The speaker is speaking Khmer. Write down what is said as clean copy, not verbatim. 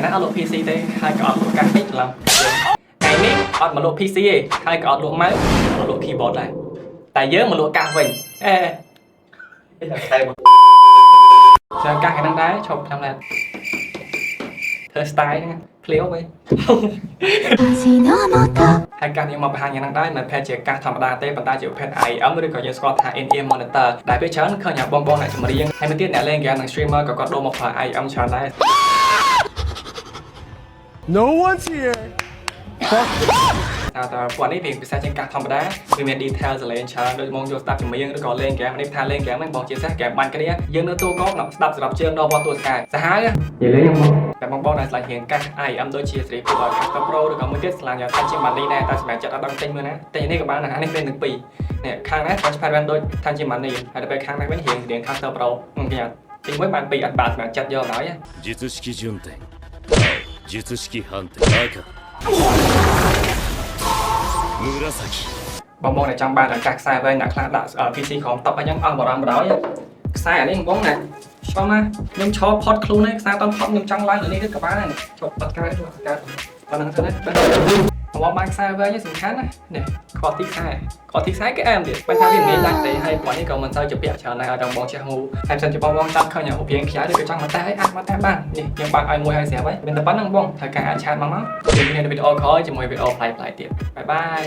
ngày nãy ở lộ PC đây hai cái lộ card hết lắm ngày ní ở mà lộ PC ấy hai cái lộ máy lộ keyboard này tại nhớ mà lộ card mình cho các cái năng đá chụp làm là thơ style nha clear vậy hai cái nhưng mà hai nhà năng đá mà phe chỉ các thằng đa tê và ta chịu phe ai ấm rồi còn những squad hai in monitor đại biết chán khơi nhà bom bom lại cho mà riêng hay mới tiết nè lên cái thằng streamer có đô một phải ai ấm chán đây No one's here. តែគាត់នេះវាពិសេសជាងការធម្មតាវាមាន detail សលេងច្រើនដូចមកយកស្ដាប់ចម្រៀងឬក៏លេងហ្គេមនេះថាលេងហ្គេមហ្នឹងបងជាពិសេសហ្គេមបាញ់គ្នាយើងនៅទូកោស្ដាប់សម្រាប់ជើងដល់វត្តទូស្កាយសាហាវនិយាយលេងខ្ញុំតែបងដែលឆ្លាញ់រៀងកាស IM ដូចជាសេរីពុទ្ធឲ្យ Caster Pro ឬក៏មួយទៀតឆ្លាញ់ថាជា Money ដែរតែសម្រាប់ចិត្តអត់ដឹងទិញមើលណាតែនេះក៏បានដែរនេះមានទាំងពីរនេះខាងនេះ Transparent ដូចថាជា Money ហើយដល់ពេលខាងនេះវិញរៀង Caster Pro គេទីមួយបានពីរអត់បានសម្រាប់ចិត្តយកដល់術式順転術式反転赤紫បងដែលចង់បានឱកាសខ្សែវែងអ្នកខ្លះដាក់ PC ក្រុមតុបអញ្ចឹងអស់បារម្ភបណ្ដោយខ្សែអានេះបងណាឆ្លងណាខ្ញុំឈរផត់ខ្លួនឯងខ្សែតន់ផត់ខ្ញុំចង់ឡើងលើនេះក៏បានដែរឈប់បាត់កើតប៉ុណ្ណឹងទៅណាបងបានខ្សែវែងសំខាន់ណានេះខទីខ្សែគេអែមទៀតបើថាវាងាយដាច់ទេហើយប៉ុននេះក៏មិនសូវជាពាក់ច្រើនដែរឲ្យដល់បងចេះងូហើយសិនជាបងចាប់ឃើញរូបរាងខ្យាឬក៏ចង់មកតែឲ្យអាចមកតែបាននេះខ្ញុំបើកឲ្យមួយឲ្យស្រាប់ហើយមានតែប៉ុណ្្នឹងបងត្រូវការអាចឆាតមកយើងមានវីដេអូក្រោយជាមួយវីដេអូផ្លាយៗទៀតបាយបាយ